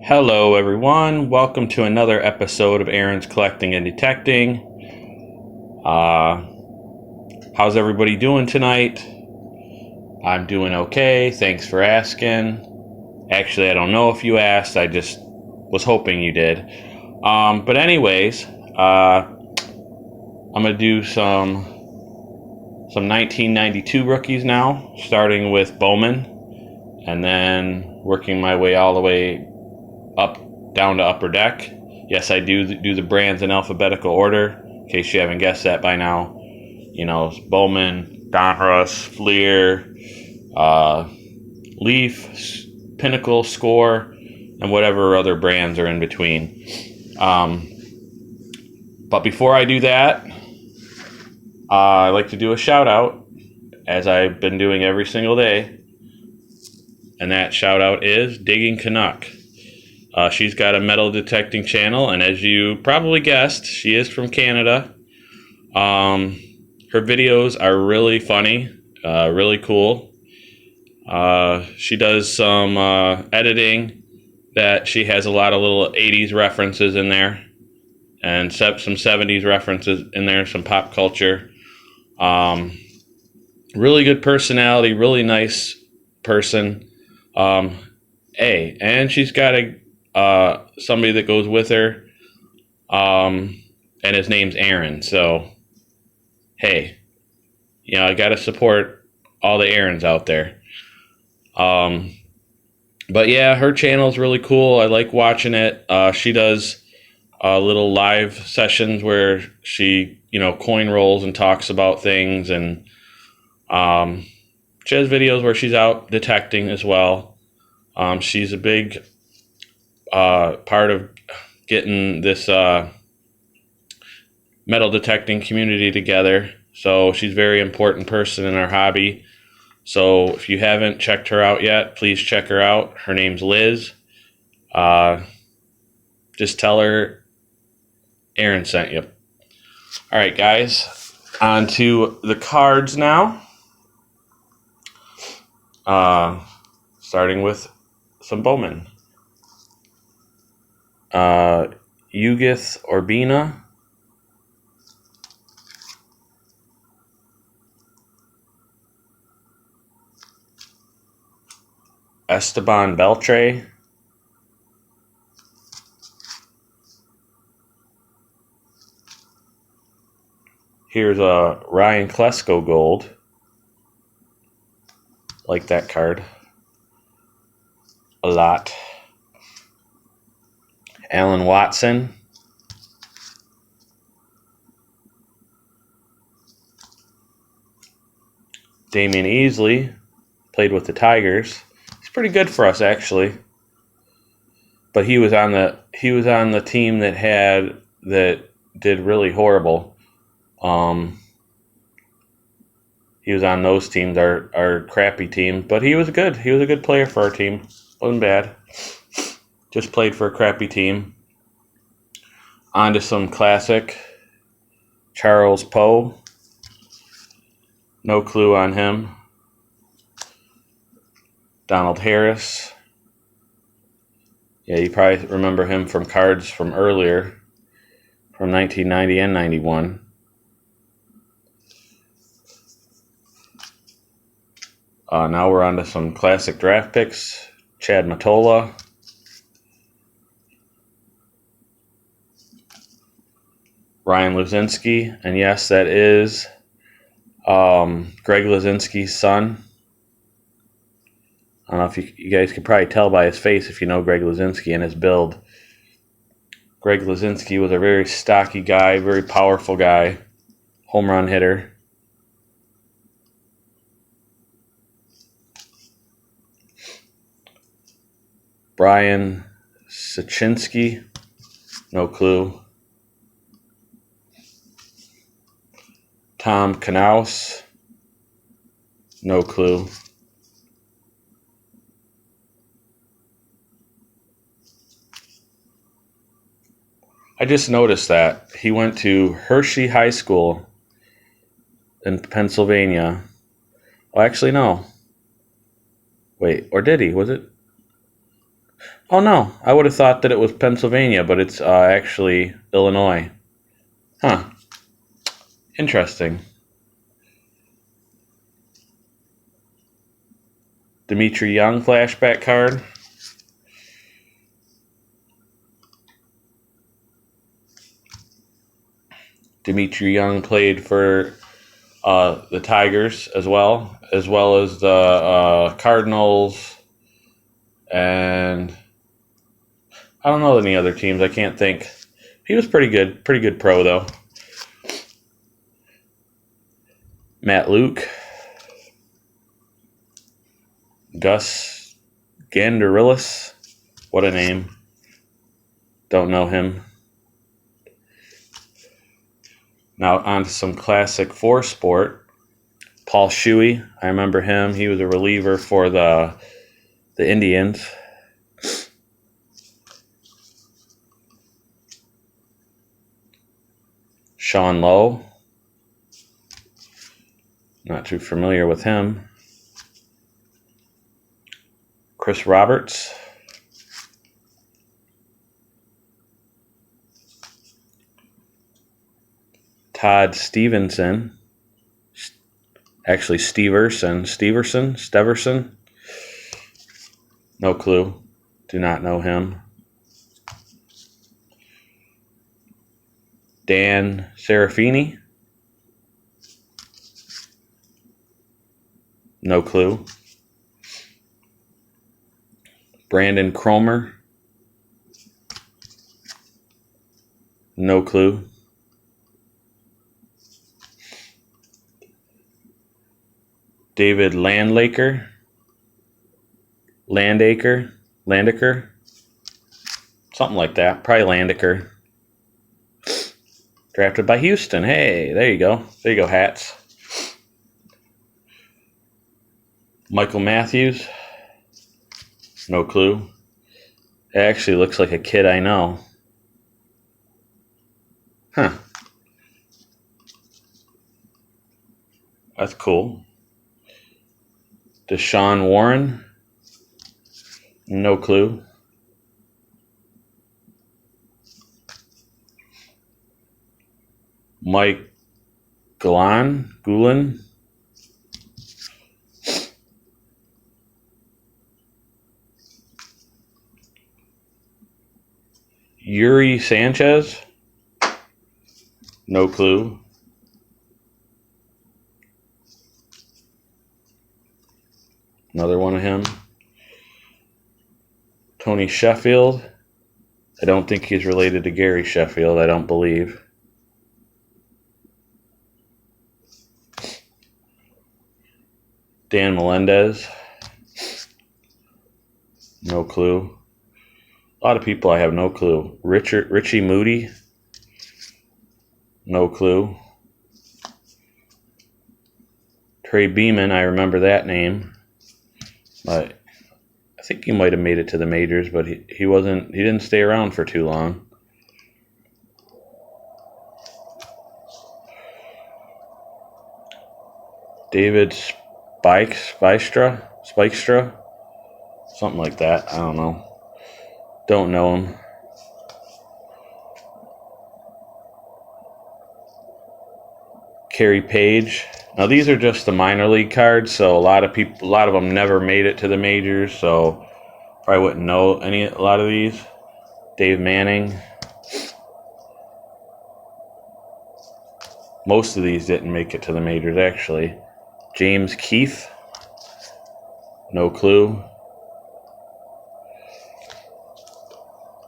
Hello, everyone. Welcome to another episode of Aaron's Collecting and Detecting. How's everybody doing tonight? I'm doing okay. Thanks for asking. Actually, I don't know if you asked. I just was hoping you did. But anyways, I'm gonna do some 1992 rookies now, starting with Bowman, and then working my way all the way up down to Upper Deck. Yes, I do the brands in alphabetical order, in case you haven't guessed that by now. You know, Bowman, Donruss, Fleer, Leaf, Pinnacle, Score, and whatever other brands are in between. But before I do that, I like to do a shout out, as I've been doing every single day. And that shout out is Digging Canuck. She's got a metal detecting channel, and as you probably guessed, she is from Canada. Her videos are really funny, really cool. She does some editing that she has a lot of little 80s references in there, and some 70s references in there, some pop culture. Really good personality, really nice person. And she's got somebody that goes with her, and his name's Aaron. So, hey, I got to support all the Aarons out there. But yeah, her channel's really cool. I like watching it. She does little live sessions where she, coin rolls and talks about things, and she has videos where she's out detecting as well. She's a big part of getting this metal detecting community together. So she's a very important person in our hobby. So if you haven't checked her out yet, please check her out. Her name's Liz. Just tell her Aaron sent you. All right, guys, on to the cards now. Starting with some Bowman. Ugith Orbina, Esteban Beltre, here's a Ryan Klesko gold. Like that card a lot. Alan Watson, Damian Easley, played with the Tigers. He's pretty good for us, actually. But he was on the team that did really horrible. He was on those teams, our crappy team. But he was good. He was a good player for our team. Wasn't bad. Just played for a crappy team. On to some classic. Charles Poe. No clue on him. Donald Harris. Yeah, you probably remember him from cards from earlier, from 1990 and 91. Now we're on to some classic draft picks. Chad Mottola. Ryan Luzinski. And yes, that is Greg Luzinski's son. I don't know if you guys can probably tell by his face if you know Greg Luzinski and his build. Greg Luzinski was a very stocky guy, very powerful guy, home run hitter. Brian Sachinsky, no clue. Tom Knaus, no clue. I just noticed that he went to Hershey High School in Pennsylvania. Oh, actually, no. Wait, or did he? Was it? Oh no, I would have thought that it was Pennsylvania, but it's actually Illinois. Huh. Interesting. Dimitri Young flashback card. Dimitri Young played for the Tigers as well as the Cardinals, and I don't know any other teams. I can't think. He was pretty good pro though. Matt Luke, Gus Gandarillis, what a name. Don't know him. Now on to some classic four sport. Paul Shuey, I remember him. He was a reliever for the Indians. Sean Lowe, not too familiar with him. Chris Roberts. Todd Stevenson. Actually, Steverson. No clue. Do not know him. Dan Serafini. No clue. Brandon Cromer. No clue. David Landaker. Something like that. Probably Landaker. Drafted by Houston. Hey, there you go. There you go, hats. Michael Matthews. No clue. It actually looks like a kid I know. Huh. That's cool. Deshaun Warren. No clue. Mike Gulan. Yuri Sanchez. No clue. Another one of him. Tony Sheffield. I don't think he's related to Gary Sheffield. I don't believe. Dan Melendez. No clue. A lot of people I have no clue. Richie Moody. No clue. Trey Beeman, I remember that name. But I think he might have made it to the majors, but he didn't stay around for too long. David Spikestra? Something like that. I don't know. Don't know him. Kerry Page. Now these are just the minor league cards, so a lot of them never made it to the majors, so probably wouldn't know a lot of these. Dave Manning. Most of these didn't make it to the majors, actually. James Keith. No clue.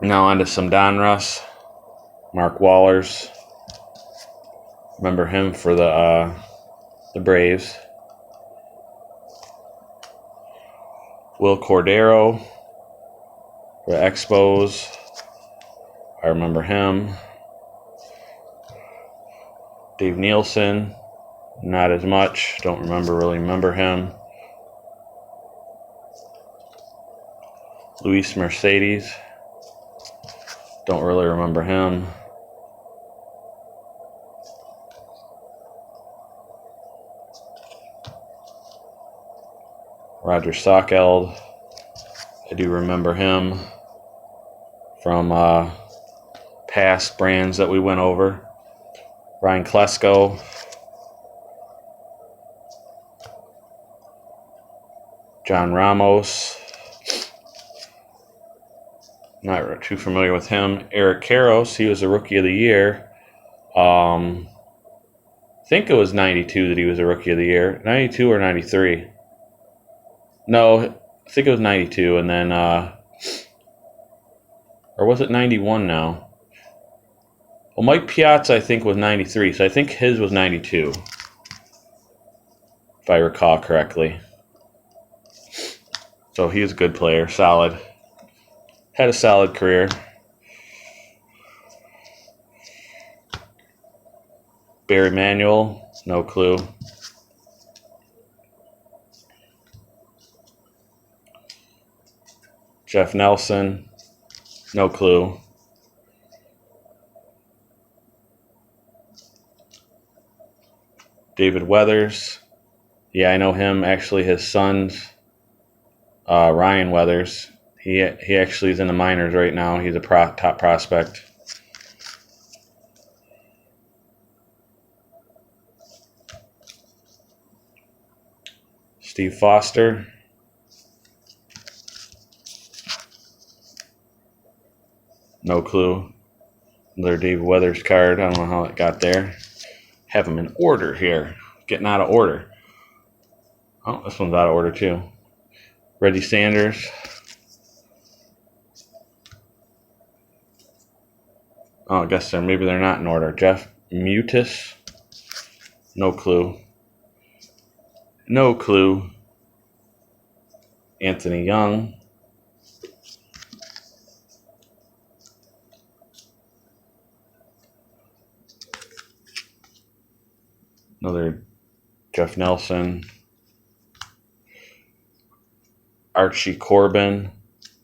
Now on to some Donruss. Mark Wallers. Remember him for the Braves. Will Cordero for the Expos. I remember him. Dave Nielsen. Not as much. Don't really remember him. Luis Mercedes. Don't really remember him. Roger Stockeld. I do remember him from past brands that we went over. Ryan Klesko. John Ramos. Not too familiar with him. Eric Karros, he was the Rookie of the Year. I think it was 92 that he was a Rookie of the Year. 92 or 93. No, I think it was 92. And then, or was it 91 now? Well, Mike Piazza, I think, was 93. So I think his was 92. If I recall correctly. So he was a good player. Solid. Had a solid career. Barry Manuel, no clue. Jeff Nelson, no clue. David Weathers, yeah, I know him. Actually, his son's Ryan Weathers. He actually is in the minors right now. He's a top prospect. Steve Foster. No clue. Another David Weathers card. I don't know how it got there. Have them in order here. Getting out of order. Oh, this one's out of order too. Reggie Sanders. Oh, I guess maybe they're not in order. Jeff Mutis. No clue. No clue. Anthony Young. Another Jeff Nelson. Archie Corbin.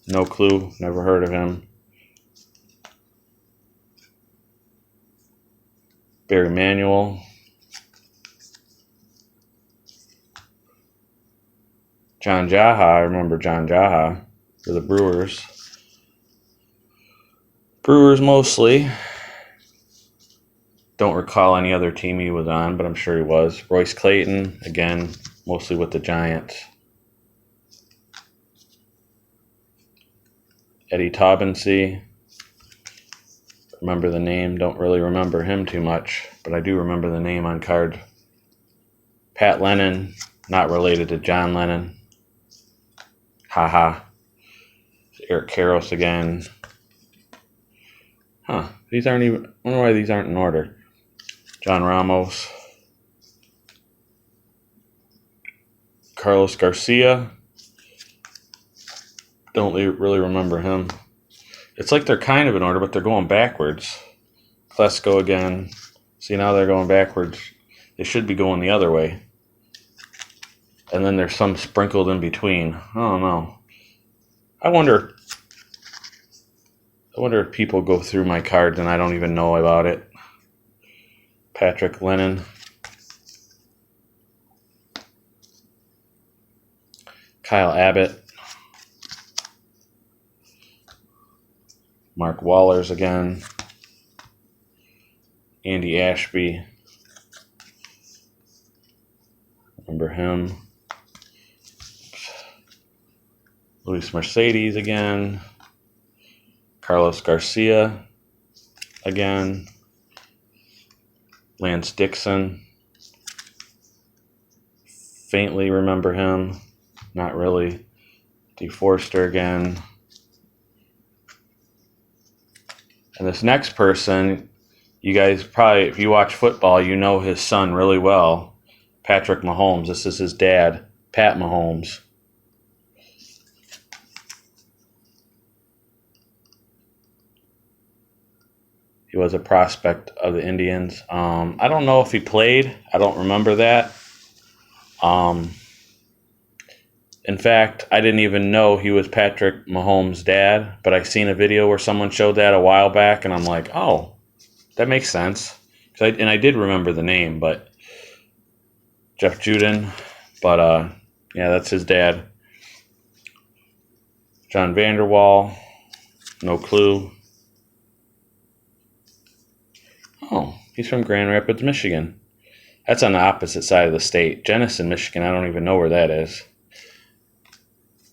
No clue. Never heard of him. Barry Manuel. John Jaha. I remember John Jaha for the Brewers. Brewers mostly. Don't recall any other team he was on, but I'm sure he was. Royce Clayton, again, mostly with the Giants. Eddie Taubensee. Remember the name. Don't really remember him too much, but I do remember the name on card. Pat Lennon, not related to John Lennon. Haha. Eric Karros again. Huh. These aren't even... I wonder why these aren't in order. John Ramos. Carlos Garcia. Don't really remember him. It's like they're kind of in order, but they're going backwards. Klesko again. See, now they're going backwards. They should be going the other way. And then there's some sprinkled in between. I don't know. I wonder if people go through my cards and I don't even know about it. Patrick Lennon. Kyle Abbott. Mark Wallers again. Andy Ashby. Remember him. Luis Mercedes again. Carlos Garcia again. Lance Dixon. Faintly remember him. Not really. D. Forster again. And this next person, you guys probably, if you watch football, you know his son really well. Patrick Mahomes. This is his dad, Pat Mahomes. He was a prospect of the Indians. I don't know if he played. I don't remember that. In fact, I didn't even know he was Patrick Mahomes' dad, but I seen a video where someone showed that a while back, and I'm like, oh, that makes sense. And I did remember the name, but Jeff Juden. But, yeah, that's his dad. John Vanderwall, no clue. Oh, he's from Grand Rapids, Michigan. That's on the opposite side of the state. Jenison, Michigan, I don't even know where that is.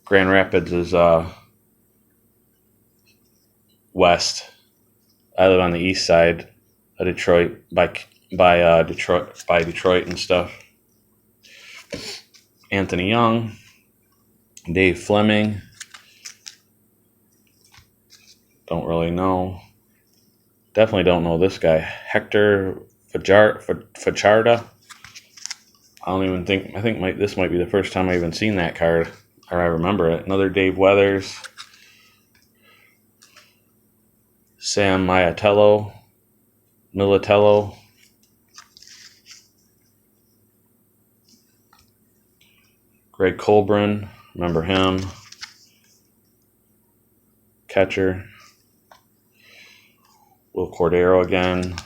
Grand Rapids is west. I live on the east side of Detroit, by Detroit and stuff. Anthony Young, Dave Fleming. Don't really know. Definitely don't know this guy. Hector Facharda. This might be the first time I've even seen that card, or I remember it. Another Dave Weathers. Sam Militello. Greg Colburn, remember him. Catcher. Will Cordero again.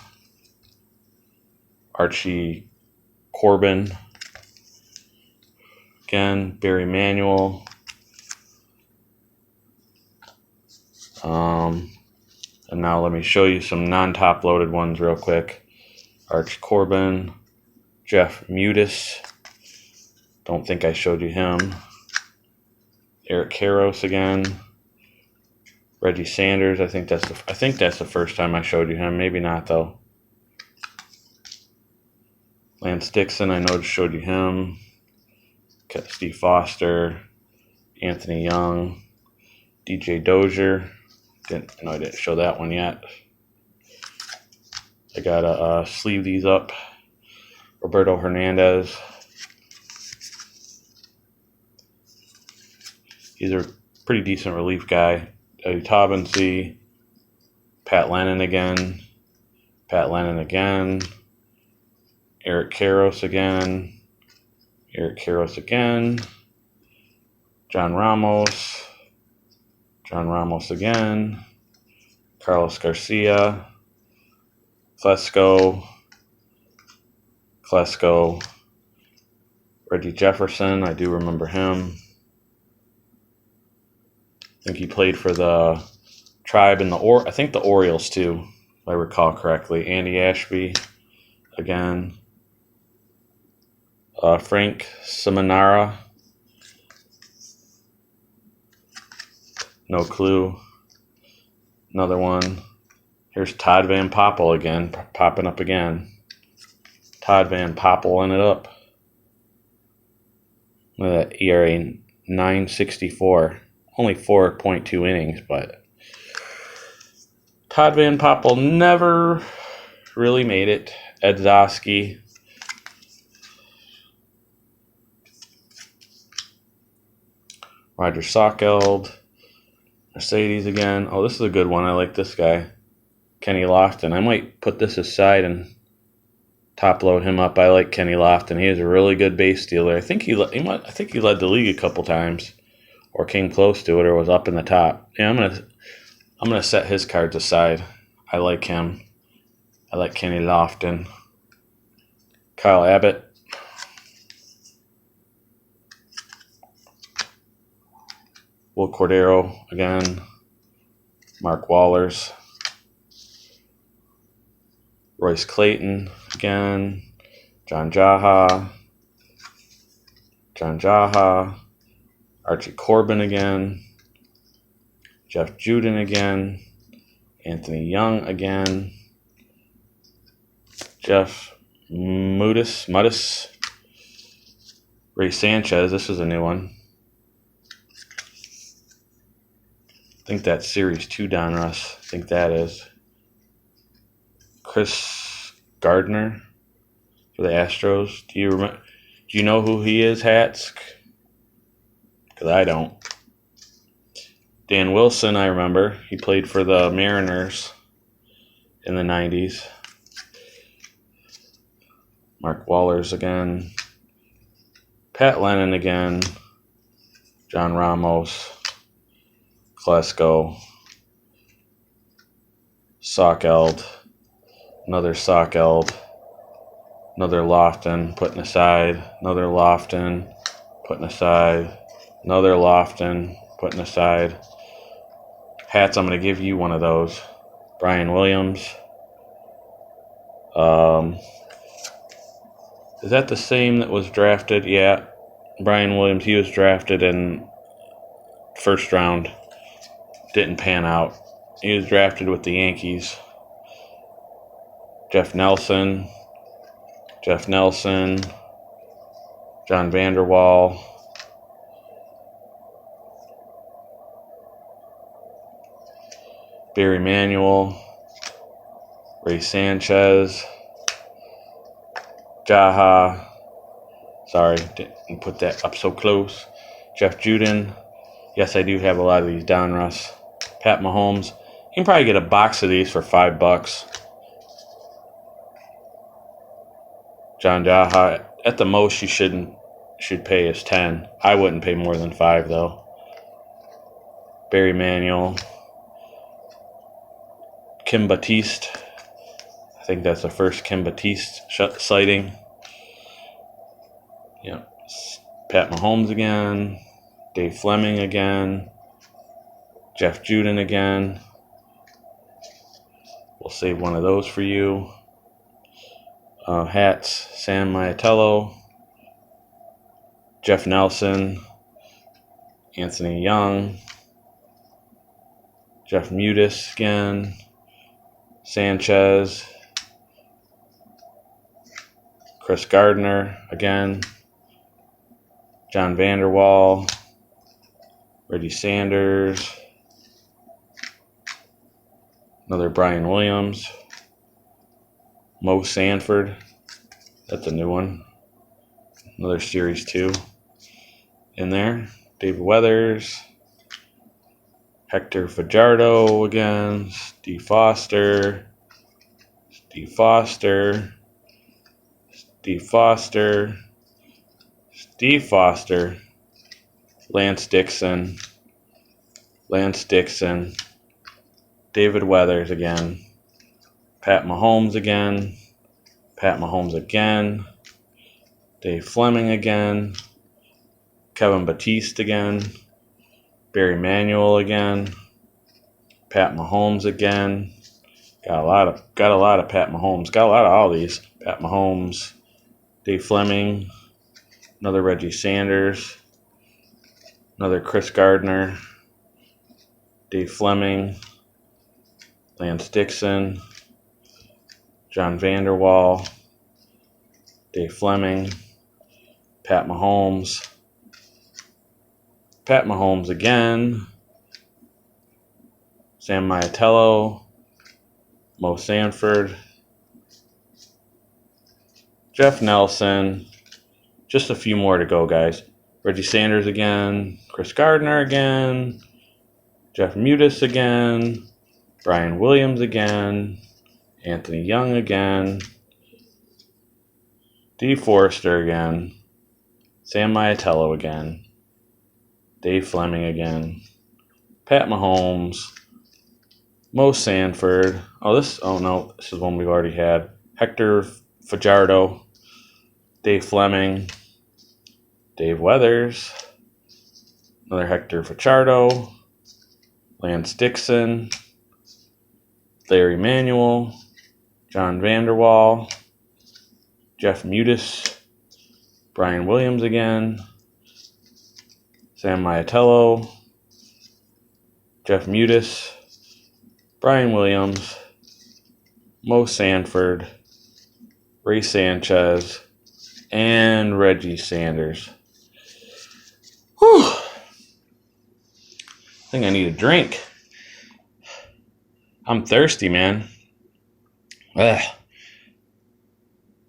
Archie Corbin. Again, Barry Manuel. And now let me show you some non-top loaded ones real quick. Archie Corbin. Jeff Mudis. Don't think I showed you him. Eric Karros again. Reggie Sanders. I think that's the first time I showed you him. Maybe not though. Lance Dixon. I know I showed you him. Steve Foster. Anthony Young. DJ Dozier. I didn't show that one yet. I gotta sleeve these up. Roberto Hernandez. He's a pretty decent relief guy. Eddie Taubensee. Pat Lennon again. Eric Karros again. John Ramos again. Carlos Garcia. Klesko. Reggie Jefferson, I do remember him. I think he played for the Tribe and I think the Orioles too, if I recall correctly. Andy Ashby again. Frank Seminara. No clue. Another one. Here's Todd Van Poppel again, popping up again. Todd Van Poppel it up. Look at that ERA 9.64. Only 4.2 innings, but Todd Van Poppel never really made it. Ed Zosky. Roger Sockeld. Mercedes again. Oh, this is a good one. I like this guy. Kenny Lofton. I might put this aside and top load him up. I like Kenny Lofton. He is a really good base stealer. I think he led the league a couple times, or came close to it, or was up in the top. Yeah, I'm gonna set his cards aside. I like him. I like Kenny Lofton. Kyle Abbott. Will Cordero again. Mark Wallers. Royce Clayton again. John Jaha. Archie Corbin again. Jeff Juden again. Anthony Young again. Jeff Mudis. Ray Sanchez. This is a new one. I think that's Series 2 Donruss. I think that is. Chris Gardner for the Astros. Do you know who he is, Hats? Because I don't. Dan Wilson, I remember. He played for the Mariners in the 90s. Mark Wallers again. Pat Lennon again. John Ramos. Klesko. Sockeld. Another Sockeld. Another Lofton, putting aside. Another Lofton, putting aside. Another Lofton, putting aside. Hats, I'm going to give you one of those. Brian Williams. Is that the same that was drafted? Yeah. Brian Williams, he was drafted in first round. Didn't pan out. He was drafted with the Yankees. Jeff Nelson. John Vanderwall. Barry Manuel. Ray Sanchez. Jaha. Sorry, didn't put that up so close. Jeff Juden. Yes, I do have a lot of these Donruss. Pat Mahomes. You can probably get a box of these for $5. John Jaha. At the most, you should pay is 10. I wouldn't pay more than 5 though. Barry Manuel. Kim Batiste. I think that's the first Kim Batiste sighting. Yeah. Pat Mahomes again. Dave Fleming again. Jeff Juden again. We'll save one of those for you. Hats, Sam Maitello. Jeff Nelson. Anthony Young. Jeff Mutis again. Sanchez. Chris Gardner again. John Vanderwall. Reggie Sanders. Another Brian Williams. Mo Sanford. That's a new one. Another Series 2 in there. David Weathers. Hector Fajardo again. Steve Foster. Lance Dixon. David Weathers again. Pat Mahomes again. Dave Fleming again. Kevin Batiste again. Barry Manuel again. Pat Mahomes again. Got a lot of Pat Mahomes. Got a lot of all these. Pat Mahomes. Dave Fleming. Another Reggie Sanders. Another Chris Gardner. Dave Fleming. Lance Dixon. John Vanderwall. Dave Fleming. Pat Mahomes. Pat Mahomes again. Sam Maitello. Mo Sanford. Jeff Nelson. Just a few more to go, guys. Reggie Sanders again. Chris Gardner again. Jeff Mutis again. Brian Williams again. Anthony Young again. Dee Forrester again. Sam Maitello again. Dave Fleming again. Pat Mahomes. Mo Sanford. This is one we've already had. Hector Fajardo. Dave Fleming. Dave Weathers. Another Hector Fajardo. Lance Dixon. Larry Manuel. John Vanderwall. Jeff Mutis. Brian Williams again. Sam Maitello. Jeff Mutis. Brian Williams. Mo Sanford. Ray Sanchez. And Reggie Sanders. Whew. I think I need a drink. I'm thirsty, man. Ugh.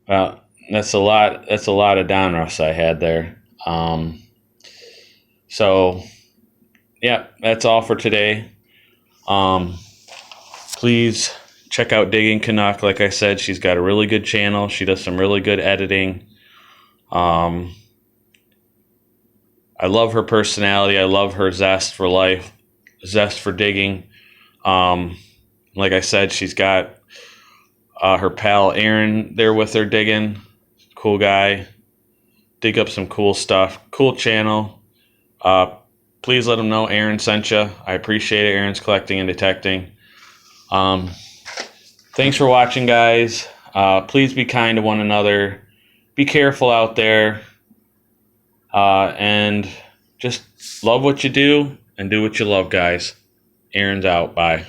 Well, that's a lot of Donruss I had there. So yeah, that's all for today. Please check out Digging Canuck. Like I said, she's got a really good channel. She does some really good editing. I love her personality. I love her zest for life, zest for digging. Like I said, she's got her pal Aaron there with her digging. Cool guy. Dig up some cool stuff. Cool channel. please let them know Aaron sent you. I appreciate it. Aaron's collecting and detecting. Thanks for watching, guys. Please be kind to one another. Be careful out there. And just love what you do and do what you love, guys. Aaron's out. Bye.